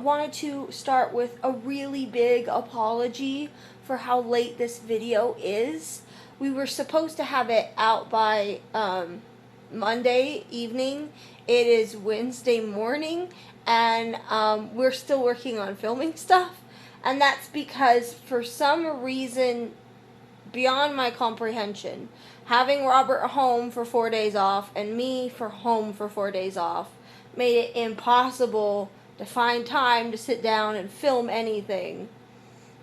wanted to start with a really big apology for how late this video is. We were supposed to have it out by Monday evening. It is Wednesday morning, and we're still working on filming stuff. And that's because for some reason beyond my comprehension, having Robert home for 4 days off and me for home for 4 days off made it impossible to find time to sit down and film anything.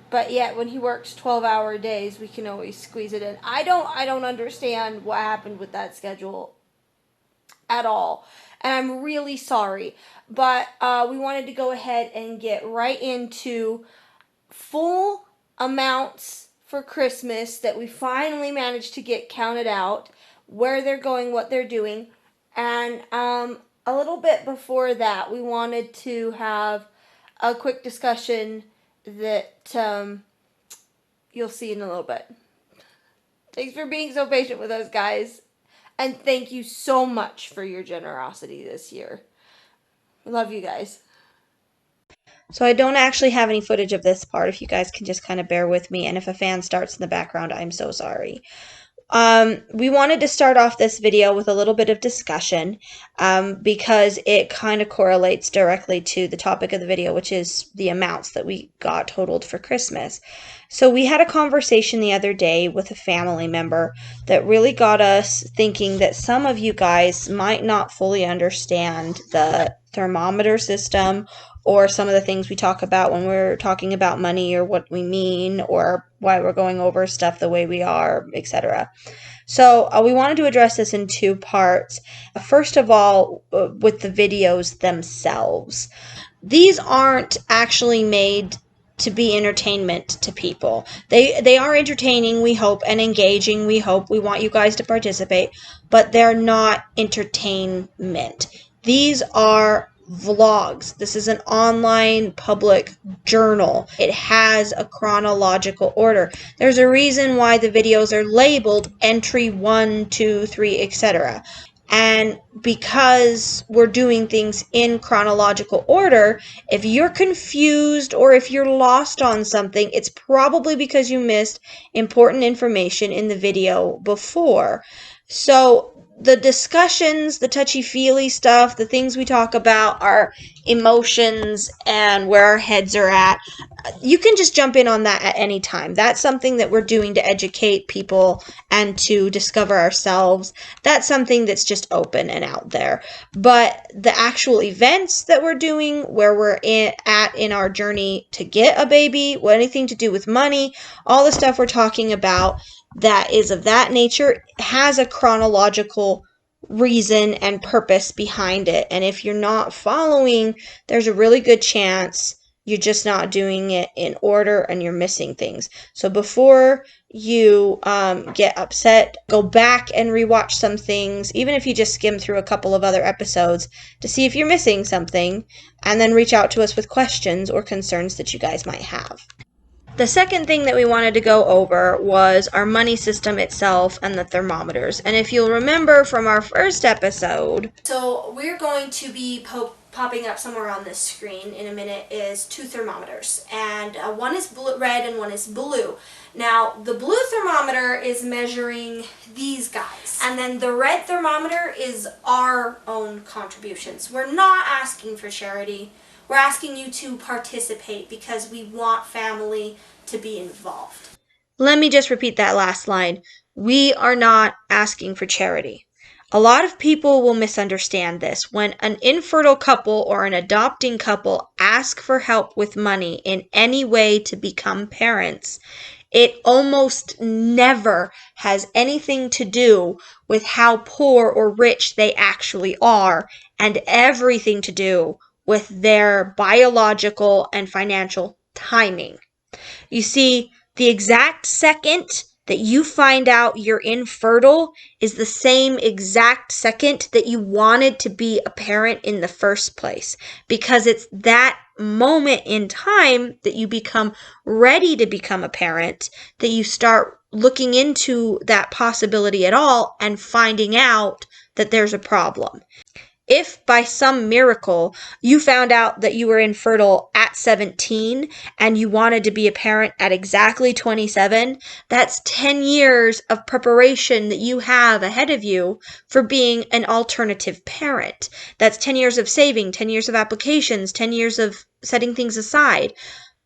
But yet when he works 12-hour days, we can always squeeze it in. I don't understand what happened with that schedule at all. And I'm really sorry. But we wanted to go ahead and get right into full amounts for Christmas that we finally managed to get counted out, where they're going, what they're doing. And a little bit before that, we wanted to have a quick discussion that you'll see in a little bit. Thanks for being so patient with us, guys. And thank you so much for your generosity this year. We love you guys. So I don't actually have any footage of this part, if you guys can just kind of bear with me. And if a fan starts in the background, I'm so sorry. We wanted to start off this video with a little bit of discussion because it kind of correlates directly to the topic of the video, which is the amounts that we got totaled for Christmas. So we had a conversation the other day with a family member that really got us thinking that some of you guys might not fully understand the thermometer system or some of the things we talk about when we're talking about money, or what we mean, or why we're going over stuff the way we are, etc. So we wanted to address this in two parts. First of all, with the videos themselves. These aren't actually made to be entertainment to people. They are entertaining, we hope, and engaging, we hope. We want you guys to participate, but they're not entertainment. These are vlogs. This is an online public journal. It has a chronological order. There's a reason why the videos are labeled entry 1, 2, 3, etc. And because we're doing things in chronological order, if you're confused or if you're lost on something, it's probably because you missed important information in the video before. So the discussions, the touchy-feely stuff, the things we talk about, our emotions and where our heads are at, you can just jump in on that at any time. That's something that we're doing to educate people and to discover ourselves. That's something that's just open and out there. But the actual events that we're doing, where we're at in our journey to get a baby, anything to do with money, all the stuff we're talking about that is of that nature has a chronological reason and purpose behind it. And if you're not following, there's a really good chance you're just not doing it in order and you're missing things. So before you get upset, go back and rewatch some things, even if you just skim through a couple of other episodes to see if you're missing something, and then reach out to us with questions or concerns that you guys might have. The second thing that we wanted to go over was our money system itself and the thermometers. And if you'll remember from our first episode... So we're going to be popping up somewhere on this screen in a minute is two thermometers. And one is red and one is blue. Now, the blue thermometer is measuring these guys. And then the red thermometer is our own contributions. We're not asking for charity. We're asking you to participate because we want family to be involved. Let me just repeat that last line. We are not asking for charity. A lot of people will misunderstand this. When an infertile couple or an adopting couple ask for help with money in any way to become parents, it almost never has anything to do with how poor or rich they actually are, and everything to do with their biological and financial timing. You see, the exact second that you find out you're infertile is the same exact second that you wanted to be a parent in the first place, because it's that moment in time that you become ready to become a parent that you start looking into that possibility at all and finding out that there's a problem. if by some miracle you found out that you were infertile at 17 and you wanted to be a parent at exactly 27, that's 10 years of preparation that you have ahead of you for being an alternative parent. That's 10 years of saving, 10 years of applications, 10 years of setting things aside.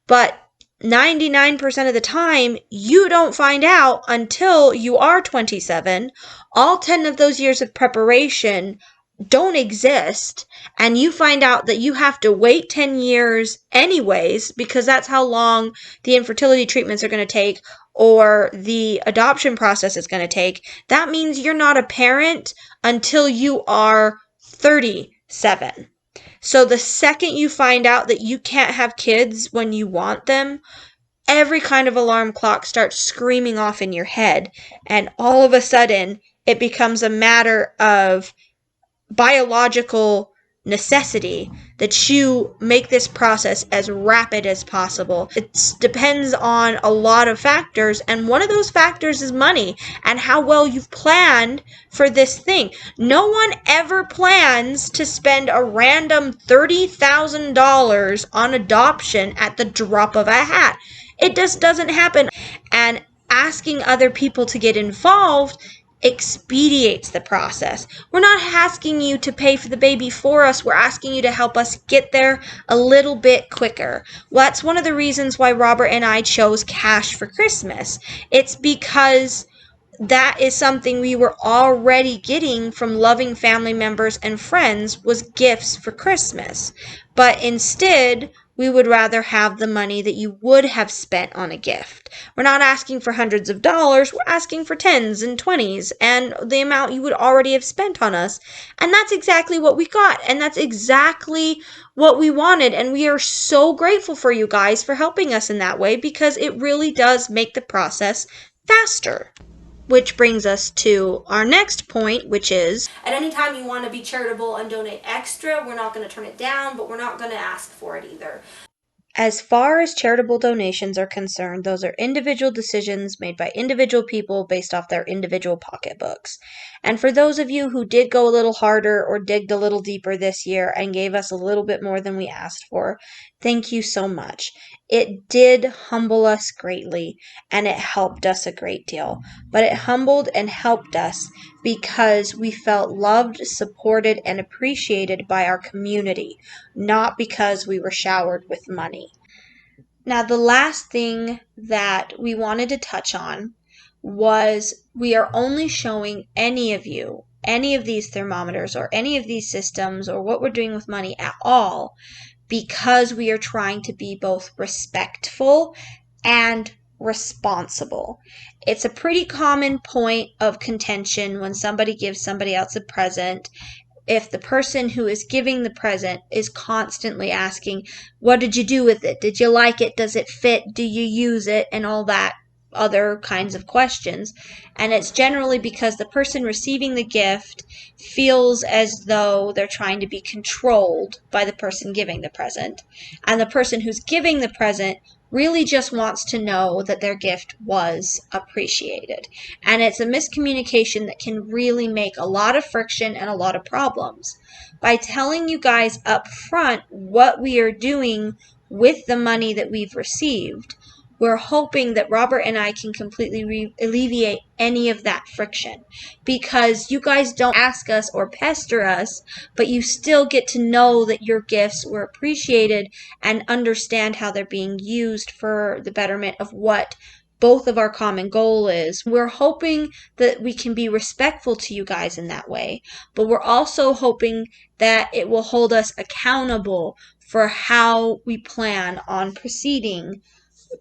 But 99% of the time, you don't find out until you are 27. All 10 of those years of preparation don't exist, and you find out that you have to wait 10 years anyways, because that's how long the infertility treatments are going to take or the adoption process is going to take. That means you're not a parent until you are 37. So the second you find out that you can't have kids when you want them, every kind of alarm clock starts screaming off in your head. And all of a sudden, it becomes a matter of biological necessity that you make this process as rapid as possible. It depends on a lot of factors, and one of those factors is money and how well you've planned for this thing. No one ever plans to spend a random $30,000 on adoption at the drop of a hat. It just doesn't happen. And asking other people to get involved expedites the process. We're not asking you to pay for the baby for us. We're asking you to help us get there a little bit quicker. Well, that's one of the reasons why Robert and I chose cash for Christmas. It's because that is something we were already getting from loving family members and friends, was gifts for Christmas. But instead, we would rather have the money that you would have spent on a gift. We're not asking for hundreds of dollars, we're asking for tens and 20s and the amount you would already have spent on us. And that's exactly what we got, and that's exactly what we wanted, and we are so grateful for you guys for helping us in that way, because it really does make the process faster. Which brings us to our next point, which is, at any time you want to be charitable and donate extra, we're not going to turn it down, but we're not going to ask for it either. as far as charitable donations are concerned, those are individual decisions made by individual people based off their individual pocketbooks. And for those of you who did go a little harder or digged a little deeper this year and gave us a little bit more than we asked for, thank you so much. It did humble us greatly, and it helped us a great deal. But it humbled and helped us because we felt loved, supported, and appreciated by our community, not because we were showered with money. Now, the last thing that we wanted to touch on was, we are only showing any of you any of these thermometers or any of these systems or what we're doing with money at all because we are trying to be both respectful and responsible. It's a pretty common point of contention when somebody gives somebody else a present, if the person who is giving the present is constantly asking, what did you do with it? Did you like it? Does it fit? Do you use it? And all that other kinds of questions. And it's generally because the person receiving the gift feels as though they're trying to be controlled by the person giving the present. And the person who's giving the present really just wants to know that their gift was appreciated. And it's a miscommunication that can really make a lot of friction and a lot of problems. By telling you guys up front what we are doing with the money that we've received, we're hoping that Robert and I can completely alleviate any of that friction, because you guys don't ask us or pester us, but you still get to know that your gifts were appreciated and understand how they're being used for the betterment of what both of our common goal is. We're hoping that we can be respectful to you guys in that way, but we're also hoping that it will hold us accountable for how we plan on proceeding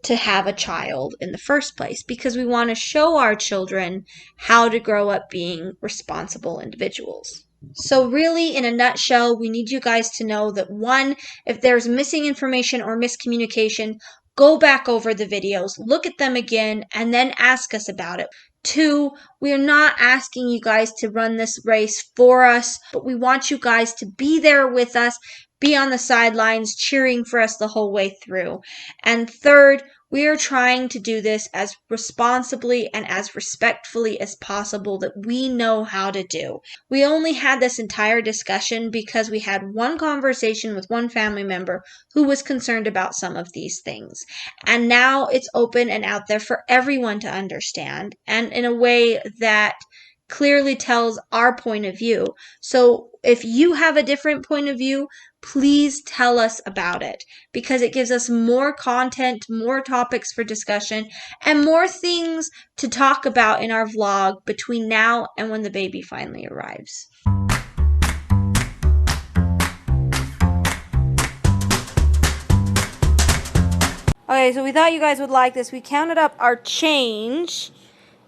to have a child in the first place, because we want to show our children how to grow up being responsible individuals. So really, in a nutshell, we need you guys to know that, one, if there's missing information or miscommunication, go back over the videos, look at them again, and then ask us about it. Two, we are not asking you guys to run this race for us, but we want you guys to be there with us, be on the sidelines cheering for us the whole way through. And third, We are trying to do this as responsibly and as respectfully as possible that we know how to do. We only had this entire discussion because we had one conversation with one family member who was concerned about some of these things. And now it's open and out there for everyone to understand, and in a way that clearly tells our point of view. So if you have a different point of view, please tell us about it, because it gives us more content, more topics for discussion, and more things to talk about in our vlog between now and when the baby finally arrives. Okay, so we thought you guys would like this. We counted up our change,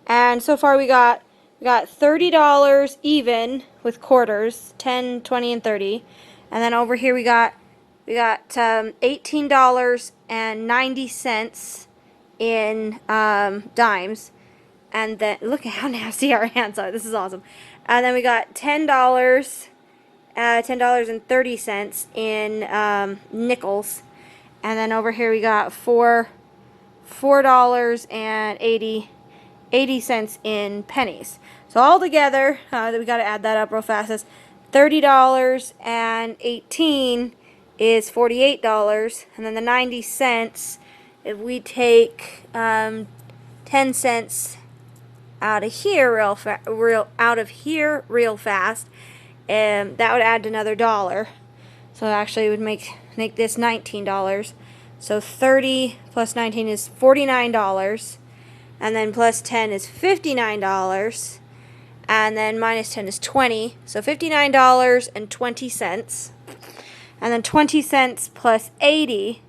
and so far we got $30 even with quarters, 10, 20, and 30. And then over here we got $18.90 in dimes. And then look at how nasty our hands are. This is awesome. And then we got $10.30 in nickels. And then over here we got $4.80 in pennies. So all together, we got to add that up real fast. That's $30.18 is $48, and then the 90 cents. If we take 10 cents out of here real fast, that would add another $1. So actually it would make this $19. So 30 plus 19 is $49. And then plus 10 is $59. And then minus 10 is 20. So $59.20. And then 20 cents plus 80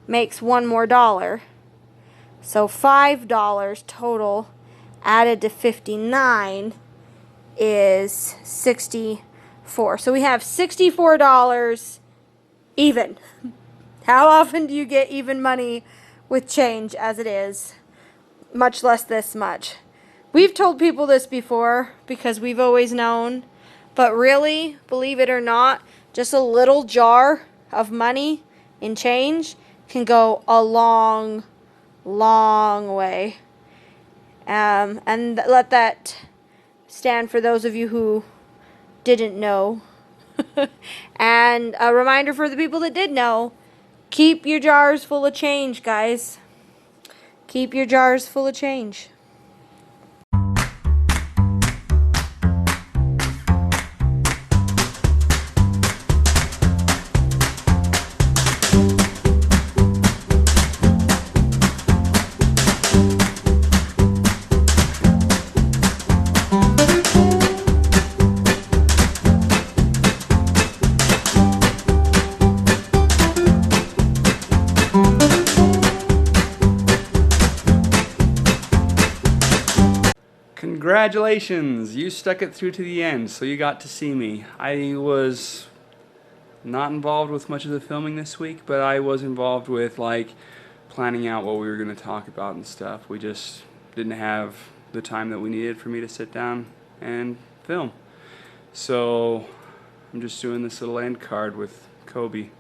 makes one more $1. So $5 total added to 59 is 64. So we have $64 even. How often do you get even money with change as it is? Much less this much. We've told people this before because we've always known, but really, believe it or not, just a little jar of money in change can go a long, long way. And let that stand for those of you who didn't know. And a reminder for the people that did know, keep your jars full of change, guys. Keep your jars full of change. Congratulations! You stuck it through to the end, so you got to see me. I was not involved with much of the filming this week, but I was involved with planning out what we were going to talk about and stuff. We just didn't have the time that we needed for me to sit down and film. So I'm just doing this little end card with Kobe.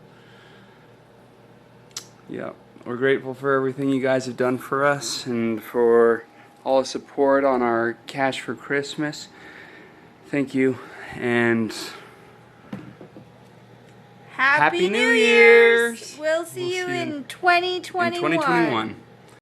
Yeah, we're grateful for everything you guys have done for us and for all the support on our Cash for Christmas. Thank you, and Happy New Year's! We'll see you in 2021. In 2021.